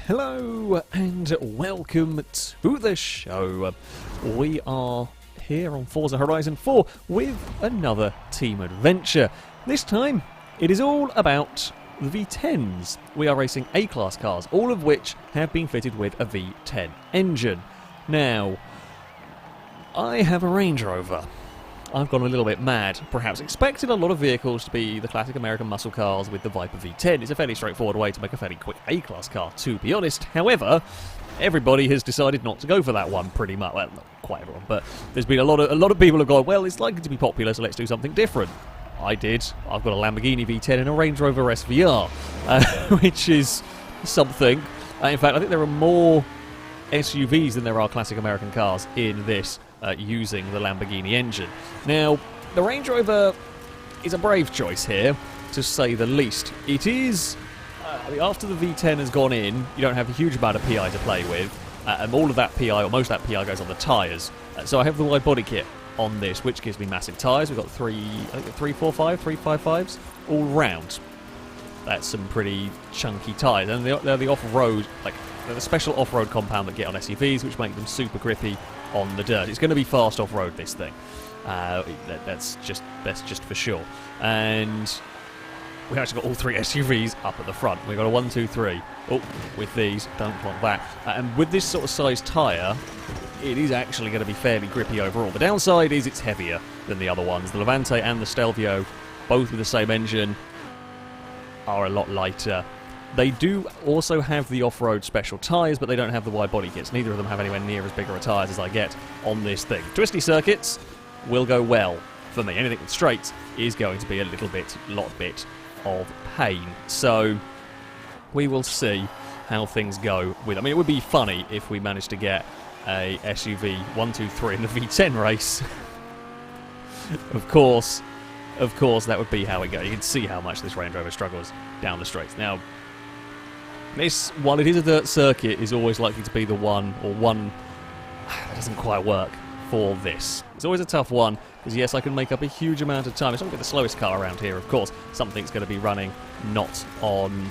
Hello and welcome to the show. We are here on Forza Horizon 4 with another team adventure. This time it is all about the V10s. We are racing A-class cars, all of which have been fitted with a V10 engine. Now, I have a Range Rover. I've gone a little bit mad, perhaps expected a lot of vehicles to be the classic American muscle cars with the Viper V10. It's a fairly straightforward way to make a fairly quick A-class car, to be honest. However, everybody has decided not to go for that one, pretty much. Well, not quite everyone, but there's been a lot of people have gone, well, it's likely to be popular, so let's do something different. I did. I've got a Lamborghini V10 and a Range Rover SVR, which is something. In fact, I think there are more SUVs than there are classic American cars in this using the Lamborghini engine. Now, the Range Rover is a brave choice here, to say the least. It is, after the V10 has gone in, you don't have a huge amount of PI to play with, and all of that PI, or most of that PI, goes on the tyres. So I have the wide body kit on this, which gives me massive tyres. We've got 355s all round. That's some pretty chunky tyres, and they're the off-road, they're the special off-road compound that get on SUVs, which make them super grippy on the dirt. It's going to be fast off-road, this thing. That's just for sure. And we've actually got all three SUVs up at the front. We've got a 1, 2, 3. Oh, with these, don't clock that. And with this sort of size tyre, it is actually going to be fairly grippy overall. The downside is it's heavier than the other ones. The Levante and the Stelvio, both with the same engine, are a lot lighter. They do also have the off-road special tyres, but they don't have the wide body kits. Neither of them have anywhere near as big a tyres as I get on this thing. Twisty circuits will go well for me. Anything with straight is going to be a lot bit of pain. So we will see how things go with. I mean, it would be funny if we managed to get a SUV 1, 2, 3 in the V10 race. Of course, that would be how it goes. You can see how much this Range Rover struggles down the straights. Now, this, while it is a dirt circuit, is always likely to be the one that doesn't quite work for this. It's always a tough one, because yes, I can make up a huge amount of time. It's not going to be the slowest car around here, of course. Something's going to be running not on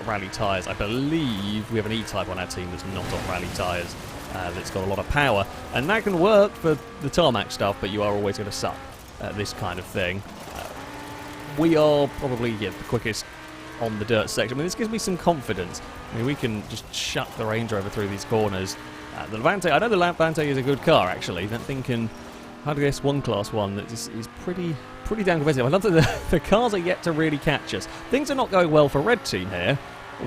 rally tyres. I believe we have an E-type on our team that's not on rally tyres, that's got a lot of power. And that can work for the tarmac stuff, but you are always going to suck at this kind of thing. We are probably the quickest on the dirt section. I mean, this gives me some confidence. I mean, we can just chuck the Range Rover through these corners. The Levante, I know the Levante is a good car, actually. That thing can, hard to guess, one class one that is pretty damn competitive. I love that the cars are yet to really catch us. Things are not going well for Red Team here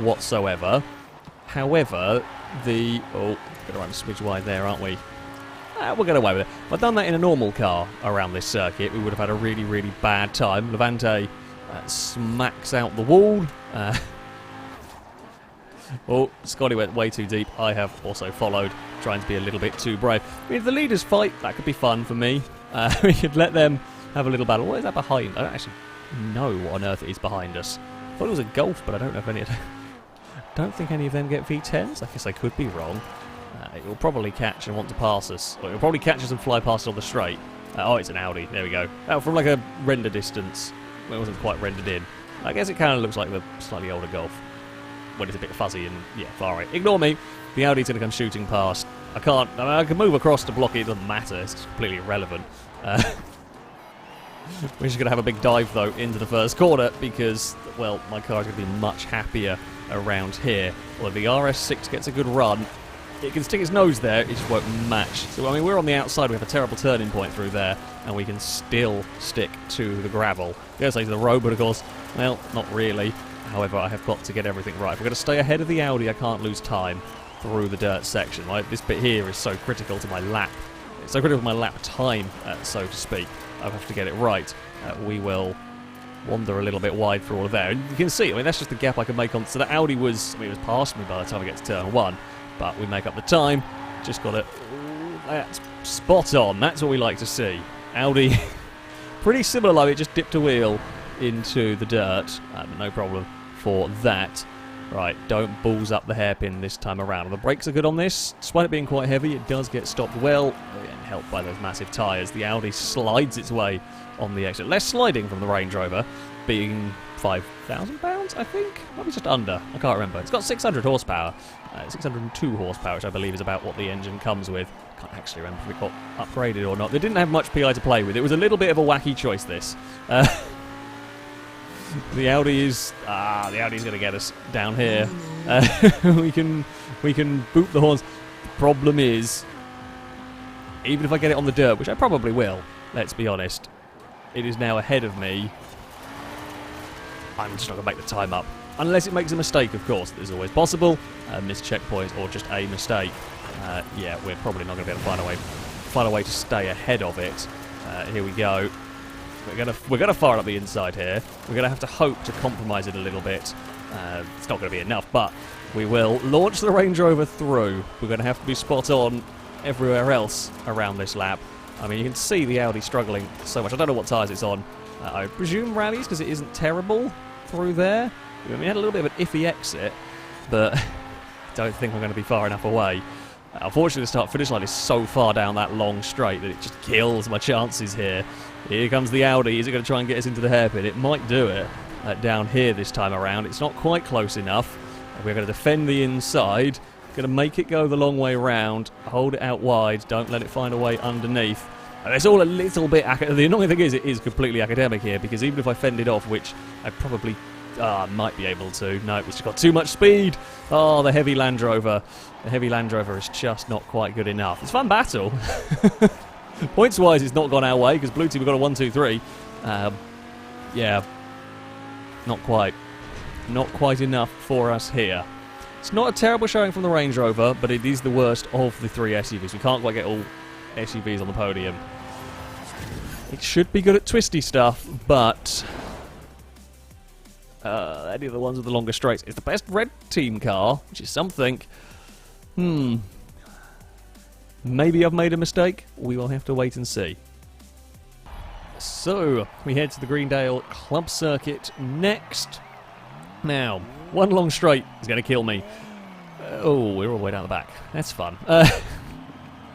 whatsoever. However, going to run a smidge wide there, aren't we? We'll get away with it. If I'd done that in a normal car around this circuit, we would have had a really, really bad time. Levante smacks out the wall. Scotty went way too deep. I have also followed, trying to be a little bit too brave. I mean, if the leaders fight, that could be fun for me. We could let them have a little battle. What is that behind? I don't actually know what on earth it is behind us. I thought it was a Golf, but I don't know if any of them... don't think any of them get V10s. I guess I could be wrong. It will probably catch and want to pass us. Or it will probably catch us and fly past on the straight. Oh, it's an Audi. There we go. From like a render distance. It wasn't quite rendered in. I guess it kind of looks like the slightly older Golf when it's a bit fuzzy and, yeah, far right. Ignore me. The Audi's going to come shooting past. I can move across to block it. It doesn't matter. It's completely irrelevant. We're just going to have a big dive, though, into the first corner because, well, my car is going to be much happier around here. Well, if the RS6 gets a good run, it can stick its nose there, it just won't match. So, I mean, we're on the outside, we have a terrible turning point through there, and we can still stick to the gravel. I'm going to say to the road, but of course, well, not really. However, I have got to get everything right. If we're going to stay ahead of the Audi, I can't lose time through the dirt section. Right? This bit here is so critical to my lap. It's so critical to my lap time, so to speak. I have to get it right. We will wander a little bit wide for all of that. And you can see, I mean, that's just the gap I can make on. So the Audi was, it was past me by the time I get to turn 1. But we make up the time. Just got it. That's spot on. That's what we like to see. Audi, pretty similar, like it just dipped a wheel into the dirt. No problem for that. Right, don't balls up the hairpin this time around. The brakes are good on this. Despite it being quite heavy, it does get stopped well. Again, helped by those massive tyres. The Audi slides its way on the exit. Less sliding from the Range Rover, being £5,000, I think? Maybe just under. I can't remember. It's got 600 horsepower. 602 horsepower, which I believe is about what the engine comes with. Can't actually remember if it got upgraded or not. They didn't have much PI to play with. It was a little bit of a wacky choice, this. The Audi is... the Audi's going to get us down here. We can boot the horns. The problem is, even if I get it on the dirt, which I probably will, let's be honest, it is now ahead of me. I'm just not going to make the time up. Unless it makes a mistake, of course. That is always possible. Missed checkpoints or just a mistake. Yeah, we're probably not going to be able to find a way to stay ahead of it. Here we go. We're gonna fire up the inside here. We're gonna have to hope to compromise it a little bit. It's not gonna be enough, but we will launch the Range Rover through. We're gonna have to be spot on everywhere else around this lap. I mean, you can see the Audi struggling so much. I don't know what tyres it's on. I presume rallies, because it isn't terrible through there. I mean, we had a little bit of an iffy exit, but I don't think we're going to be far enough away. Unfortunately, the start-finish line is so far down that long straight that it just kills my chances here. Here comes the Audi. Is it going to try and get us into the hairpin? It might do it down here this time around. It's not quite close enough. We're going to defend the inside. Going to make it go the long way round. Hold it out wide. Don't let it find a way underneath. And it's all a little bit... The annoying thing is it is completely academic here, because even if I fend it off, which I probably might be able to... No, it's just got too much speed. Oh, the heavy Land Rover. The heavy Land Rover is just not quite good enough. It's a fun battle. Points-wise, it's not gone our way, because Blue Team have got a 1-2-3. Yeah. Not quite. Not quite enough for us here. It's not a terrible showing from the Range Rover, but it is the worst of the three SUVs. We can't quite get all SUVs on the podium. It should be good at twisty stuff, but... any of the ones with the longer straights. It's the best red team car, which is something. Maybe I've made a mistake. We will have to wait and see. So, we head to the Greendale Club Circuit next. Now, one long straight is going to kill me. Oh, we're all the way down the back. That's fun.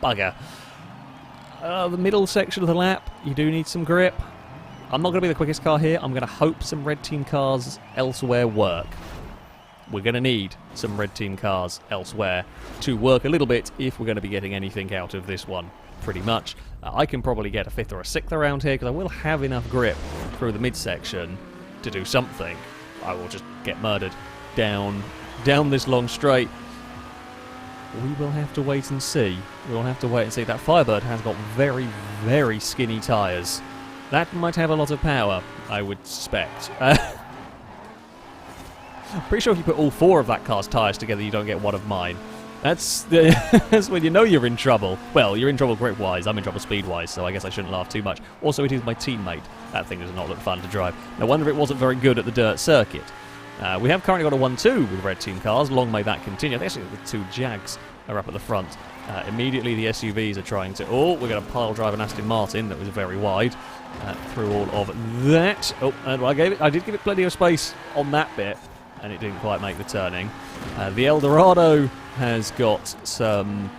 Bugger. The middle section of the lap, you do need some grip. I'm not going to be the quickest car here. I'm going to hope some red team cars elsewhere work. We're going to need some red team cars elsewhere to work a little bit if we're going to be getting anything out of this one, pretty much. I can probably get a 5th or a 6th around here, because I will have enough grip through the midsection to do something. I will just get murdered down this long straight. We will have to wait and see. We will have to wait and see. That Firebird has got very, very skinny tyres. That might have a lot of power, I would suspect. I'm pretty sure if you put all 4 of that car's tyres together, you don't get one of mine. That's when you know you're in trouble. Well, you're in trouble grip-wise. I'm in trouble speed-wise, so I guess I shouldn't laugh too much. Also, it is my teammate. That thing does not look fun to drive. No wonder it wasn't very good at the dirt circuit. We have currently got a 1-2 with red team cars. Long may that continue. Actually, the 2 Jags are up at the front. Immediately, the SUVs are trying to... Oh, we're going to pile drive an Aston Martin that was very wide through all of that. Oh, and I did give it plenty of space on that bit, and it didn't quite make the turning. The Eldorado has got some...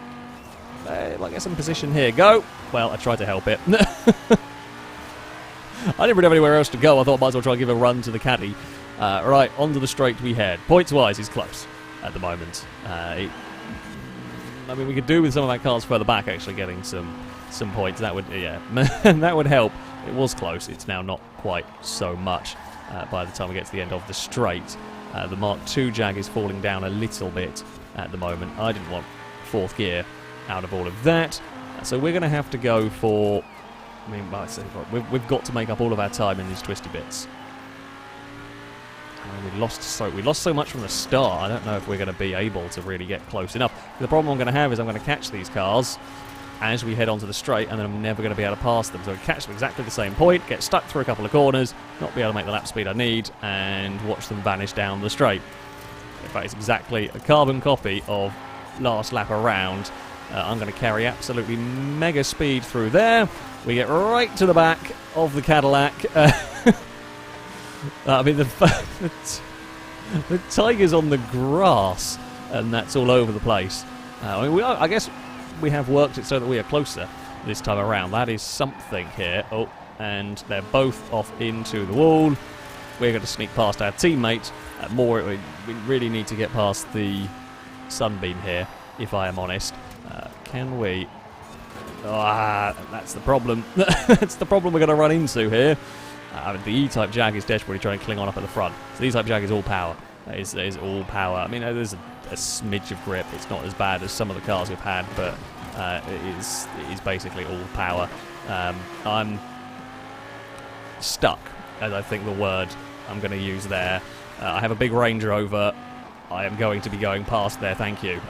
some position here. Go! Well, I tried to help it. I didn't really have anywhere else to go. I thought I might as well try and give a run to the caddy. Right, onto the straight we head. Points-wise, he's close at the moment. I mean, we could do with some of our cars further back actually getting some points. That would, yeah, that would help. It was close. It's now not quite so much by the time we get to the end of the straight. The Mark II Jag is falling down a little bit at the moment. I didn't want 4th gear out of all of that. So we're going to have to go for... I mean, we've got to make up all of our time in these twisty bits. We lost so much from the start. I don't know if we're going to be able to really get close enough. The problem I'm going to have is I'm going to catch these cars as we head onto the straight, and then I'm never going to be able to pass them. So I catch them exactly the same point, get stuck through a couple of corners, not be able to make the lap speed I need, and watch them vanish down the straight. In fact, it's exactly a carbon copy of last lap around. I'm going to carry absolutely mega speed through there. We get right to the back of the Cadillac. I mean, the Tiger's on the grass, and that's all over the place. I mean, I guess we have worked it so that we are closer this time around. That is something here. Oh, and they're both off into the wall. we're going to sneak past our teammate. We really need to get past the Sunbeam here, if I am honest. Can we? That's the problem. That's the problem we're going to run into here. The E-type Jag is desperately trying to cling on up at the front. So the E-type Jag is all power. It is all power. I mean, there's a smidge of grip. It's not as bad as some of the cars we've had, but it is basically all power. I'm stuck, as I think the word I'm going to use there. I have a big Range Rover. I am going to be going past there, thank you.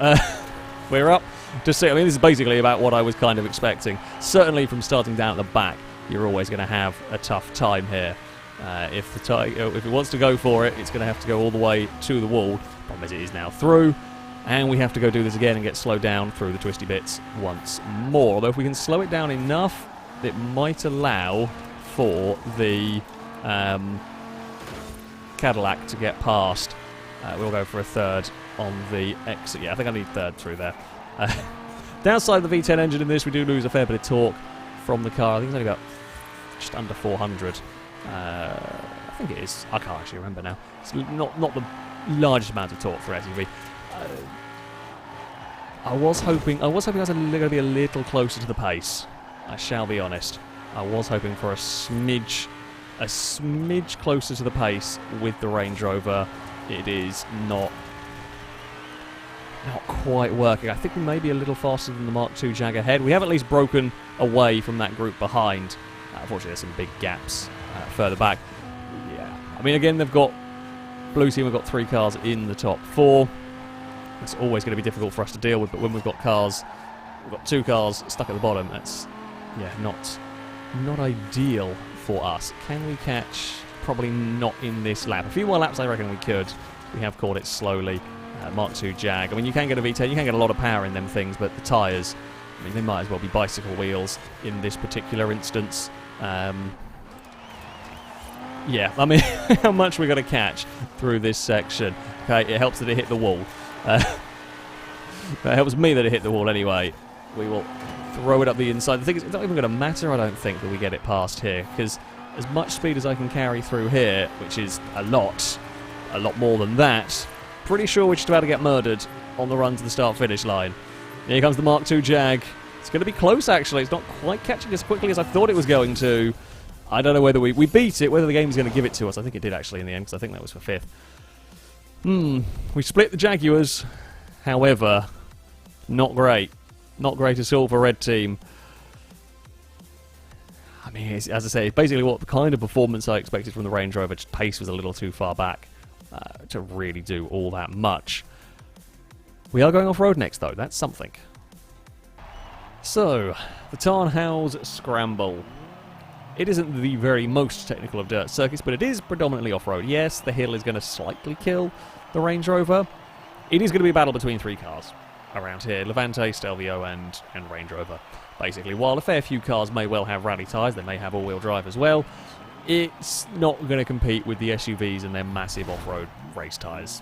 We're up to see. I mean, this is basically about what I was kind of expecting. Certainly from starting down at the back, you're always going to have a tough time here. If it wants to go for it, it's going to have to go all the way to the wall. Problem is, it is now through. And we have to go do this again and get slowed down through the twisty bits once more. Although if we can slow it down enough, it might allow for the Cadillac to get past. We'll go for a third on the exit. Yeah, I think I need third through there. Downside of the V10 engine in this, we do lose a fair bit of torque from the car. I think it's only about just under 400. I think it is. I can't actually remember now. It's not the largest amount of torque for SUV. I was hoping I was going to be a little closer to the pace. I shall be honest. I was hoping for a smidge closer to the pace with the Range Rover. It is not quite working. I think we may be a little faster than the Mark II Jag ahead. We have at least broken away from that group behind. Unfortunately, there's some big gaps further back. Yeah, I mean, again, they've got Blue Team. We've got 3 cars in the top 4. It's always going to be difficult for us to deal with. But when we've got 2 cars stuck at the bottom. That's not ideal for us. Can we catch? Probably not in this lap. A few more laps, I reckon we could. We have caught it slowly. Mark II Jag. I mean, you can get a V10, you can get a lot of power in them things, but the tyres, I mean, they might as well be bicycle wheels in this particular instance. Yeah, I mean, how much we're going to catch through this section. Okay, it helps that it hit the wall. That helps me that it hit the wall anyway. We will throw it up the inside. The thing is, it's not even going to matter, I don't think, that we get it past here, because as much speed as I can carry through here, which is a lot more than that, pretty sure we're just about to get murdered on the run to the start-finish line. Here comes the Mark II Jag. It's going to be close, actually. It's not quite catching as quickly as I thought it was going to. I don't know whether we beat it, whether the game's going to give it to us. I think it did, actually, in the end, because I think that was for 5th. We split the Jaguars. However, not great. Not great at all for Red Team. I mean, as I say, it's basically what the kind of performance I expected from the Range Rover. Just pace was a little too far back to really do all that much. We are going off-road next, though. That's something. So, the Tarnhouse Scramble. It isn't the very most technical of dirt circuits, but it is predominantly off-road. Yes, the hill is going to slightly kill the Range Rover. It is going to be a battle between 3 cars around here. Levante, Stelvio, and Range Rover. Basically, while a fair few cars may well have rally tyres, they may have all-wheel drive as well, it's not going to compete with the SUVs and their massive off-road race tyres.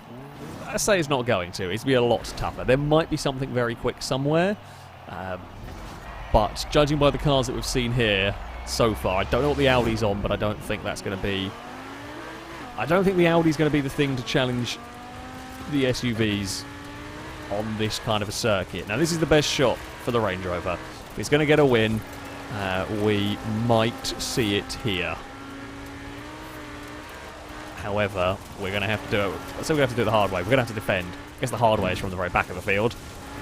I say it's not going to. It's going to be a lot tougher. There might be something very quick somewhere, but judging by the cars that we've seen here so far, I don't know what the Audi's on, but I don't think that's going to be... I don't think the Audi's going to be the thing to challenge the SUVs on this kind of a circuit. Now, this is the best shot for the Range Rover. If it's going to get a win, we might see it here. However, we're going to have to do it. So we're going to have to do it the hard way. We're going to have to defend. I guess the hard way is from the very back of the field,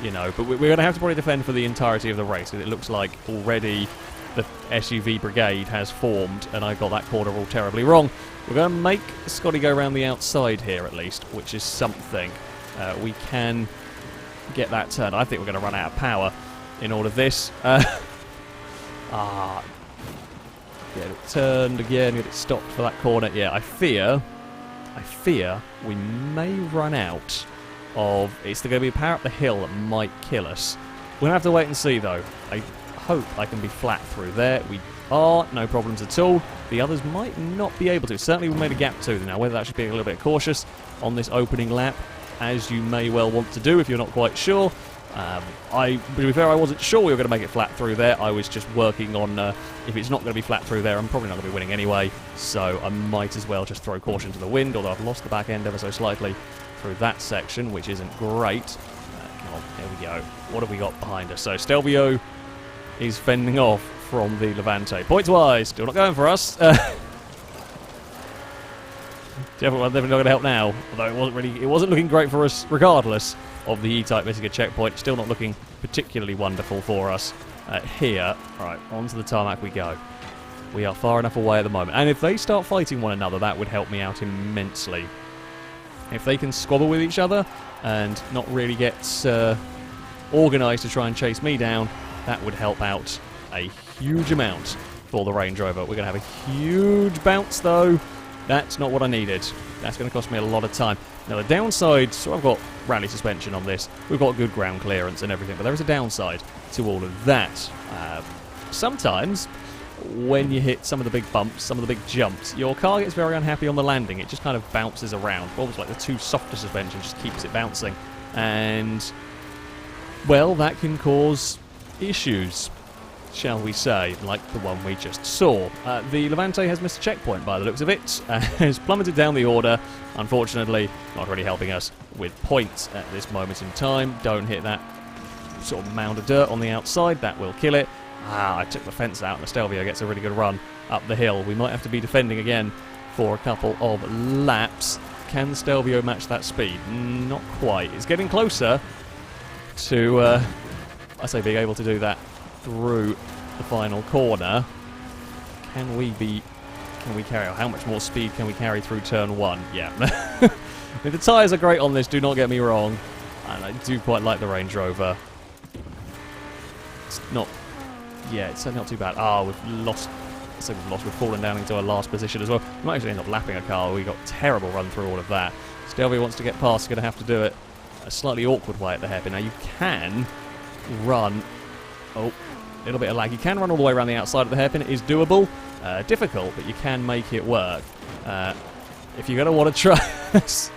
you know. But we're going to have to probably defend for the entirety of the race, because it looks like already the SUV brigade has formed, and I got that corner all terribly wrong. We're going to make Scotty go around the outside here at least, which is something. We can get that turn. I think we're going to run out of power in all of this. Get it turned again, get it stopped for that corner. Yeah, I fear we may run out of... It's going to be a power up the hill that might kill us. We're going to have to wait and see, though. I hope I can be flat through there. We are, no problems at all. The others might not be able to. Certainly we made a gap to them now. Whether that's being a little bit cautious on this opening lap, as you may well want to do if you're not quite sure. To be fair, I wasn't sure we were going to make it flat through there. I was just working on if it's not going to be flat through there, I'm probably not going to be winning anyway. So I might as well just throw caution to the wind, although I've lost the back end ever so slightly through that section, which isn't great. Come on, there we go. What have we got behind us? So Stelvio is fending off from the Levante. Points-wise, still not going for us. Definitely not going to help now, although it wasn't looking great for us regardless of the E-type missing a checkpoint. Still not looking particularly wonderful for us here. Right, onto the tarmac we go. We are far enough away at the moment, and if they start fighting one another, that would help me out immensely. If they can squabble with each other and not really get organised to try and chase me down, that would help out a huge amount for the Range Rover. We're going to have a huge bounce though. That's not what I needed. That's going to cost me a lot of time. Now the downside, so I've got rally suspension on this. We've got good ground clearance and everything, but there is a downside to all of that. Sometimes when you hit some of the big bumps, some of the big jumps, your car gets very unhappy on the landing. It just kind of bounces around. Almost like the too softer suspension just keeps it bouncing. And, well, that can cause issues, shall we say, like the one we just saw. The Levante has missed a checkpoint by the looks of it, has plummeted down the order. Unfortunately, not really helping us with points at this moment in time. Don't hit that sort of mound of dirt on the outside, that will kill it. I took the fence out and the Stelvio gets a really good run up the hill. We might have to be defending again for a couple of laps. Can the Stelvio match that speed? Not quite. It's getting closer to, I say, being able to do that through the final corner. Can we carry, how much more speed can we carry through turn one? Yeah. The tyres are great on this, do not get me wrong, and I do quite like the Range Rover. It's not, yeah, it's certainly not too bad. We've fallen down into a last position as well. We might actually end up lapping a car. We got a terrible run through all of that. Stelvio wants to get past, he's going to have to do it a slightly awkward way at the hairpin. Now you can run, a little bit of lag. You can run all the way around the outside of the hairpin. It is doable. Difficult, but you can make it work. If you're going to want to try this,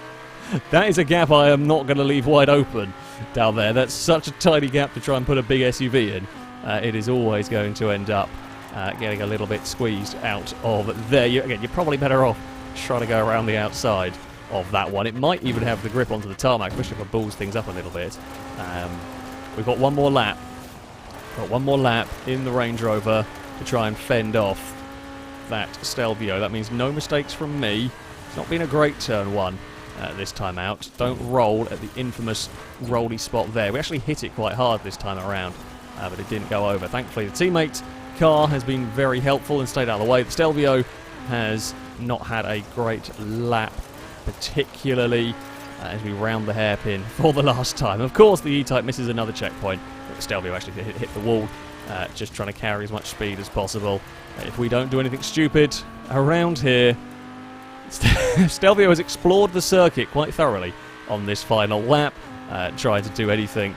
that is a gap I am not going to leave wide open down there. That's such a tiny gap to try and put a big SUV in. It is always going to end up getting a little bit squeezed out of there. You're probably better off trying to go around the outside of that one. It might even have the grip onto the tarmac, especially if it balls things up a little bit. We've got one more lap. Got one more lap in the Range Rover to try and fend off that Stelvio. That means no mistakes from me. It's not been a great turn one this time out. Don't roll at the infamous rolly spot there. We actually hit it quite hard this time around, but it didn't go over. Thankfully, the teammate car has been very helpful and stayed out of the way. The Stelvio has not had a great lap, particularly as we round the hairpin for the last time. Of course, the E-type misses another checkpoint. The Stelvio actually hit the wall, just trying to carry as much speed as possible. If we don't do anything stupid around here, Stelvio has explored the circuit quite thoroughly on this final lap, trying to do anything.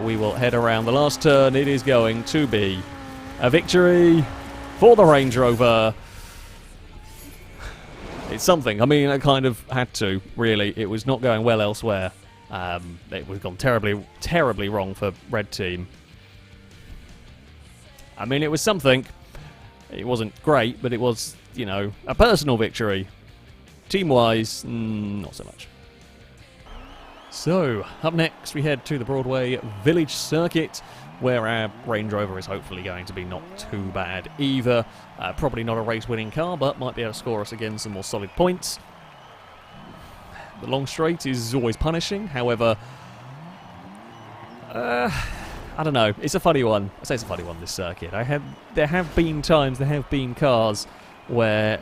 We will head around the last turn. It is going to be a victory for the Range Rover. It's something. I mean, I kind of had to, really. It was not going well elsewhere. It was gone terribly, terribly wrong for Red Team. I mean, it was something. It wasn't great, but it was, you know, a personal victory. Team-wise, not so much. So, up next we head to the Broadway Village Circuit, where our Range Rover is hopefully going to be not too bad either. Probably not a race-winning car, but might be able to score us again some more solid points. The long straight is always punishing, however, I don't know, it's a funny one. I say it's a funny one, this circuit. There have been times, there have been cars where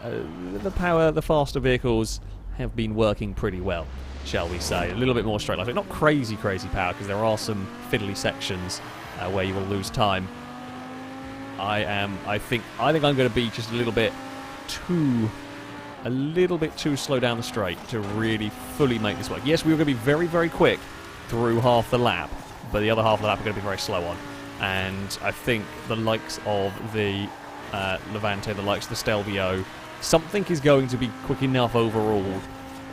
the faster vehicles have been working pretty well, shall we say. A little bit more straight line. Not crazy power, because there are some fiddly sections where you will lose time. I think I'm going to be just a little bit too slow down the straight to really fully make this work. Yes, we were going to be very, very quick through half the lap, but the other half of the lap we're going to be very slow on. And I think the likes of the Levante, the likes of the Stelvio, something is going to be quick enough overall.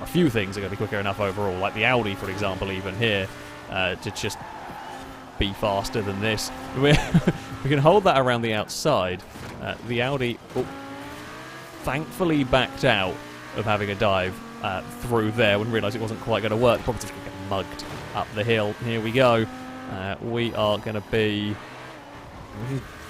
A few things are going to be quicker enough overall, like the Audi, for example, even here, to just be faster than this. We can hold that around the outside. The Audi, thankfully backed out of having a dive through there when realised it wasn't quite going to work. Probably just going to get mugged up the hill. Here we go. We are going to be...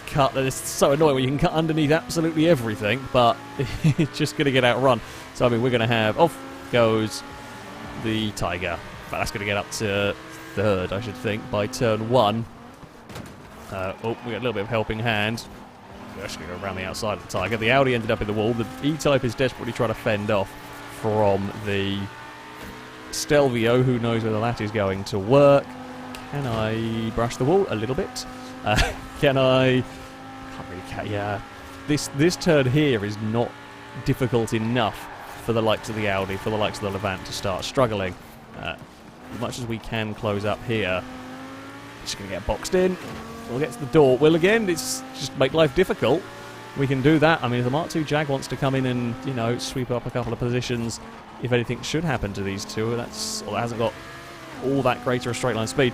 cut. It's so annoying when you can cut underneath absolutely everything, but it's just going to get outrun. So, I mean, we're going to have... Off goes the Tiger. But that's going to get up to third, I should think, by turn 1. We got a little bit of helping hand. We're actually going to go around the outside of the Tiger. The Audi ended up in the wall. The E-type is desperately trying to fend off from the Stelvio. Who knows whether that is going to work. Can I brush the wall a little bit? Can I... Can't really... Yeah. This turn here is not difficult enough for the likes of the Audi, for the likes of the Levant to start struggling. As much as we can close up here, just going to get boxed in. We'll get to the door. Well, again, it's just make life difficult. We can do that. I mean, if the Mark II Jag wants to come in and, you know, sweep up a couple of positions, if anything should happen to these two, that hasn't got all that greater a straight line speed.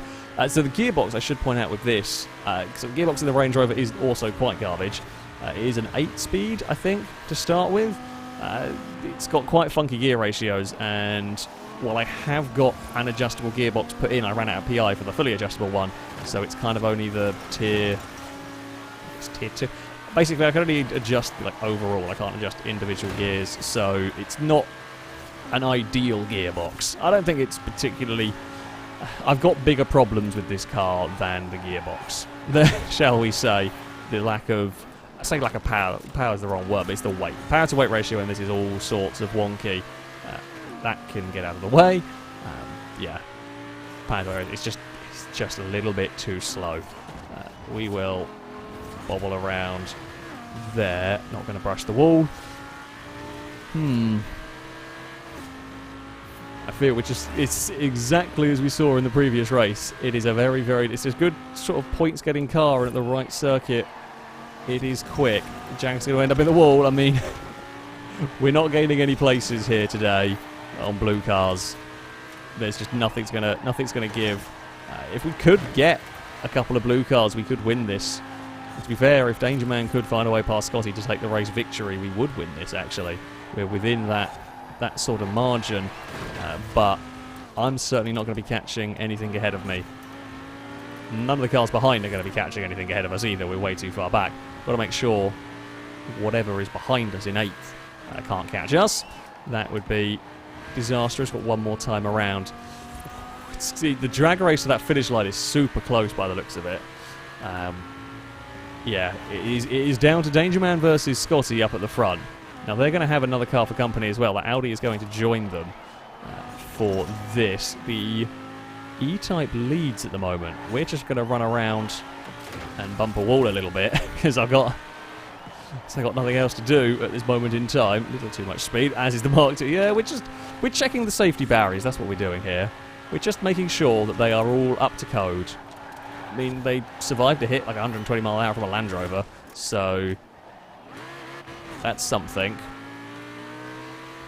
So the gearbox, I should point out with this, so the gearbox in the Range Rover is also quite garbage. It is an 8-speed, I think, to start with. It's got quite funky gear ratios, and while I have got an adjustable gearbox put in, I ran out of PI for the fully adjustable one, so it's kind of only the tier 2. Basically, I can only adjust like overall. I can't adjust individual gears, so it's not an ideal gearbox. I don't think it's particularly... I've got bigger problems with this car than the gearbox. Shall we say, the lack of... I say lack of power. Power is the wrong word, but it's the weight. Power to weight ratio, and this is all sorts of wonky. That can get out of the way. Yeah. Power to weight, it's just a little bit too slow. We will bobble around there. Not going to brush the wall. I feel it's exactly as we saw in the previous race. It is it's a good sort of points getting car, and at the right circuit it is quick. Jag's going to end up in the wall. I mean, we're not gaining any places here today on blue cars. There's just nothing's gonna give. If we could get a couple of blue cars, we could win this. And to be fair, if Danger Man could find a way past Scotty to take the race victory, we would win this. Actually, we're within that sort of margin, but I'm certainly not going to be catching anything ahead of me. None of the cars behind are going to be catching anything ahead of us either. We're way too far back. Got to make sure whatever is behind us in 8th can't catch us. That would be disastrous, but one more time around. The drag race to that finish line is super close by the looks of it. Yeah, it is down to Danger Man versus Scotty up at the front. Now, they're going to have another car for company as well. The Audi is going to join them for this. The E-type leads at the moment. We're just going to run around and bump a wall a little bit because I've got nothing else to do at this moment in time. A little too much speed, as is the Mark II. Yeah, we're checking the safety barriers. That's what we're doing here. We're just making sure that they are all up to code. I mean, they survived a hit like 120 mile an hour from a Land Rover, so... That's something.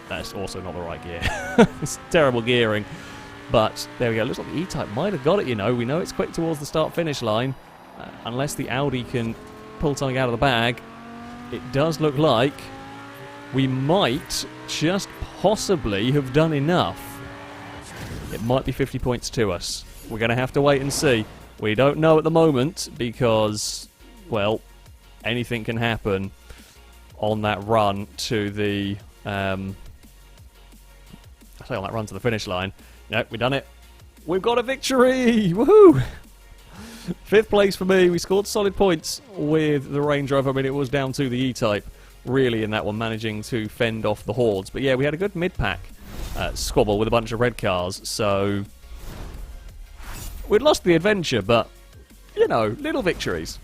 That's also not the right gear. It's terrible gearing. But there we go. Looks like the E-type might have got it, you know. We know it's quick towards the start-finish line. Unless the Audi can pull something out of the bag, it does look like we might just possibly have done enough. It might be 50 points to us. We're going to have to wait and see. We don't know at the moment because, well, anything can happen on that run to the on that run to the finish line. Nope, we've done it. We've got a victory! Woohoo! 5th place for me. We scored solid points with the Range Rover. I mean, it was down to the E-type, really, in that one, managing to fend off the hordes. But yeah, we had a good mid-pack squabble with a bunch of red cars, so we'd lost the adventure, but, you know, little victories.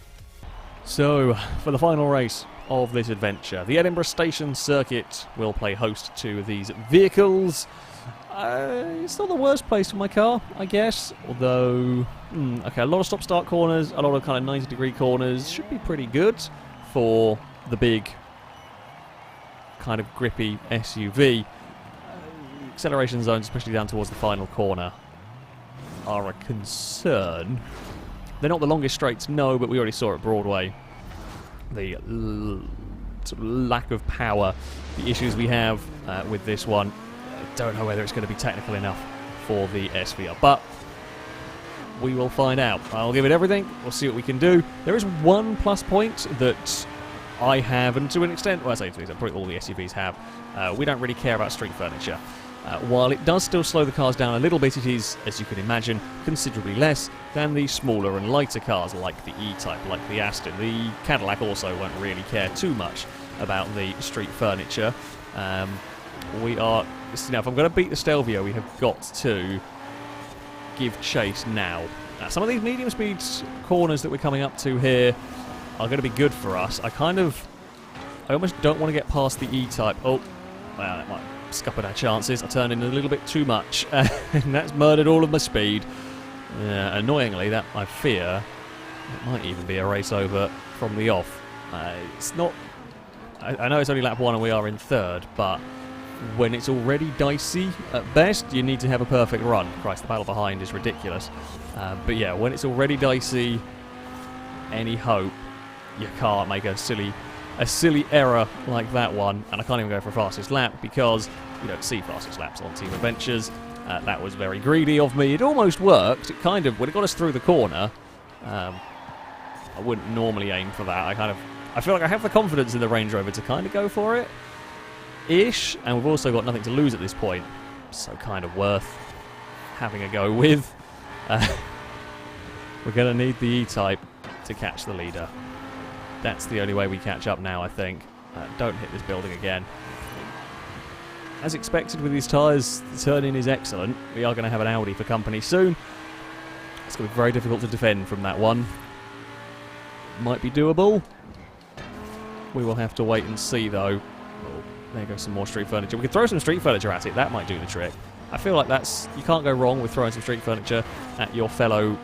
So, for the final race of this adventure, the Edinburgh Station Circuit will play host to these vehicles. It's not the worst place for my car, I guess, although, okay, a lot of stop-start corners, a lot of kind of 90-degree corners, should be pretty good for the big, kind of grippy SUV. Acceleration zones, especially down towards the final corner, are a concern. They're not the longest straights, no, but we already saw at Broadway the sort of lack of power, the issues we have with this one. I don't know whether it's going to be technical enough for the SVR, but we will find out. I'll give it everything. We'll see what we can do. There is one plus point that I have, and to an extent, well, I say to an extent, probably all the SUVs have. We don't really care about street furniture. While it does still slow the cars down a little bit, it is, as you can imagine, considerably less than the smaller and lighter cars like the E-type, like the Aston. The Cadillac also won't really care too much about the street furniture. We are... Now, if I'm going to beat the Stelvio, we have got to give chase now. Some of these medium speed corners that we're coming up to here are going to be good for us. I almost don't want to get past the E-type. Oh, well, that might scuppered our chances. I turned in a little bit too much, and that's murdered all of my speed. Annoyingly, that I fear it might even be a race over from the off. It's not... I know it's only lap 1 and we are in 3rd, but when it's already dicey at best, you need to have a perfect run. Christ, the battle behind is ridiculous. But yeah, when it's already dicey, any hope, you can't make a silly error like that one. And I can't even go for fastest lap because you don't see fastest laps on Team Adventures. That was very greedy of me. It almost worked. It kind of, when it got us through the corner, I wouldn't normally aim for that. I feel like I have the confidence in the Range Rover to kind of go for it. Ish, and we've also got nothing to lose at this point, so kind of worth having a go with. We're going to need the E-type to catch the leader. That's the only way we catch up now, I think. Don't hit this building again. As expected with these tyres, the turn-in is excellent. We are going to have an Audi for company soon. It's going to be very difficult to defend from that one. Might be doable. We will have to wait and see, though. There goes some more street furniture. We could throw some street furniture at it. That might do the trick. I feel like you can't go wrong with throwing some street furniture at your fellow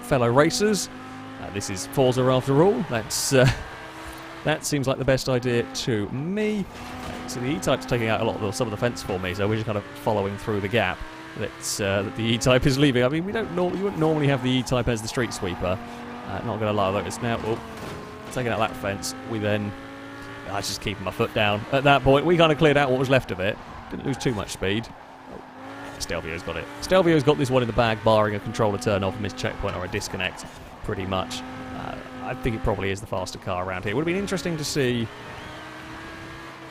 racers. This is Forza after all. That seems like the best idea to me. So the E-type's taking out some of the fence for me, so we're just kind of following through the gap that the E-type is leaving. I mean, you wouldn't normally have the E-type as the street sweeper. Not going to lie, though. It's now taking out that fence. I was just keeping my foot down. At that point, we kind of cleared out what was left of it. Didn't lose too much speed. Stelvio's got it. Stelvio's got this one in the bag, barring a controller turn off, a missed checkpoint, or a disconnect, pretty much. I think it probably is the faster car around here. It would have been interesting to see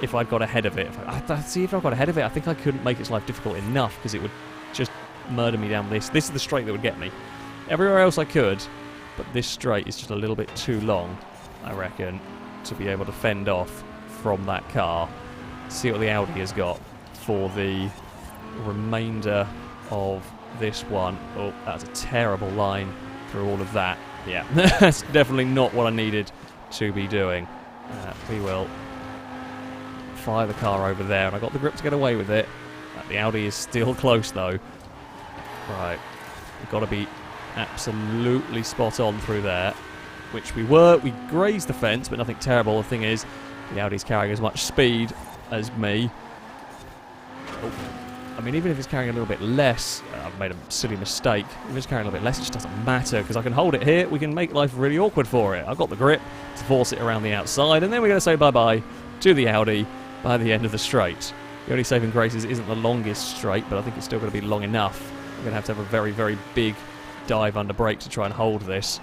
if I'd got ahead of it. If I got ahead of it, I think I couldn't make its life difficult enough, because it would just murder me down this. This is the straight that would get me. Everywhere else I could, but this straight is just a little bit too long, I reckon, to be able to fend off from that car. See what the Audi has got for the remainder of this one. Oh, that's a terrible line through all of that. Yeah, that's definitely not what I needed to be doing. We will fire the car over there, and I got the grip to get away with it. The Audi is still close, though. Right, we've got to be absolutely spot on through there. Which we were. We grazed the fence, but nothing terrible. The thing is, the Audi's carrying as much speed as me. Oh. I mean, even if it's carrying a little bit less, I've made a silly mistake. If it's carrying a little bit less, it just doesn't matter, because I can hold it here. We can make life really awkward for it. I've got the grip to force it around the outside, and then we're going to say bye-bye to the Audi by the end of the straight. The only saving grace isn't the longest straight, but I think it's still going to be long enough. We're going to have a very, very big dive under brake to try and hold this.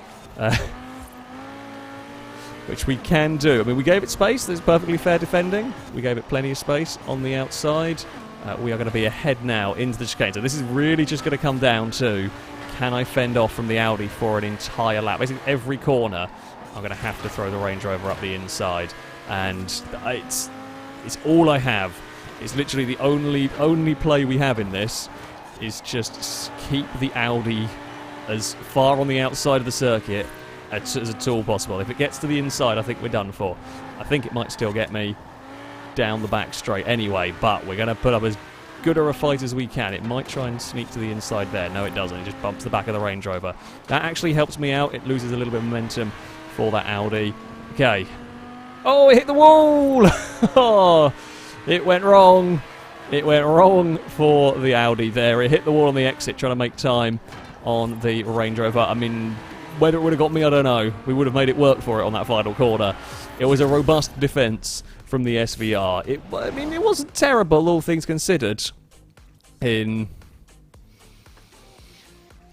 Which we can do. I mean, we gave it space. There's perfectly fair defending. We gave it plenty of space on the outside. We are going to be ahead now into the chicane. So this is really just going to come down to, can I fend off from the Audi for an entire lap? Basically, every corner, I'm going to have to throw the Range Rover up the inside. And it's all I have. It's literally the only play we have in this is just keep the Audi as far on the outside of the circuit as at all possible. If it gets to the inside, I think we're done for. I think it might still get me down the back straight anyway, but we're going to put up as good a fight as we can. It might try and sneak to the inside there. No, it doesn't. It just bumps the back of the Range Rover. That actually helps me out. It loses a little bit of momentum for that Audi. Okay. Oh, it hit the wall! Oh, it went wrong. It went wrong for the Audi there. It hit the wall on the exit, trying to make time on the Range Rover. I mean, Whether it would have got me, I don't know. We would have made it work for it on that final corner. It was a robust defence from the SVR. I mean, it wasn't terrible, all things considered. In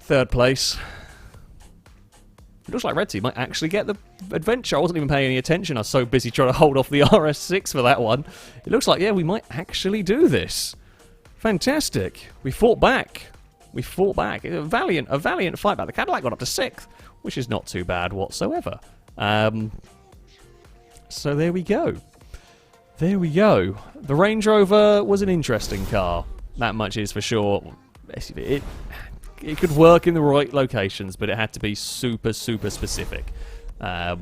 3rd place. It looks like Red Team might actually get the adventure. I wasn't even paying any attention. I was so busy trying to hold off the RS6 for that one. It looks like, yeah, we might actually do this. Fantastic. We fought back. We fought back. A valiant fight back. The Cadillac got up to 6th, which is not too bad whatsoever. So there we go. There we go. The Range Rover was an interesting car. That much is for sure. It could work in the right locations, but it had to be super, super specific. But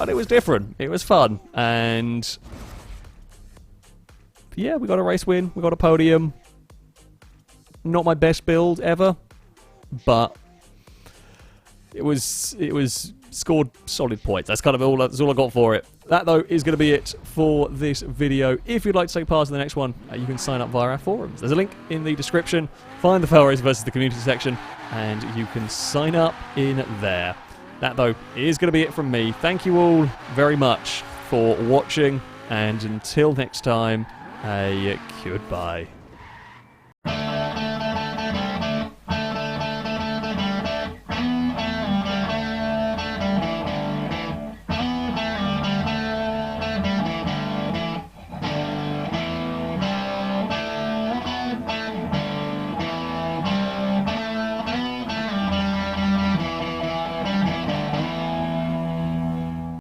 it was different. It was fun. And yeah, we got a race win. We got a podium. Not my best build ever, but it was scored solid points. That's kind of all. That's all I got for it. That, though, is going to be it for this video. If you'd like to take part in the next one, you can sign up via our forums. There's a link in the description. Find the FailRace versus the community section, and you can sign up in there. That, though, is going to be it from me. Thank you all very much for watching, and until next time, a goodbye.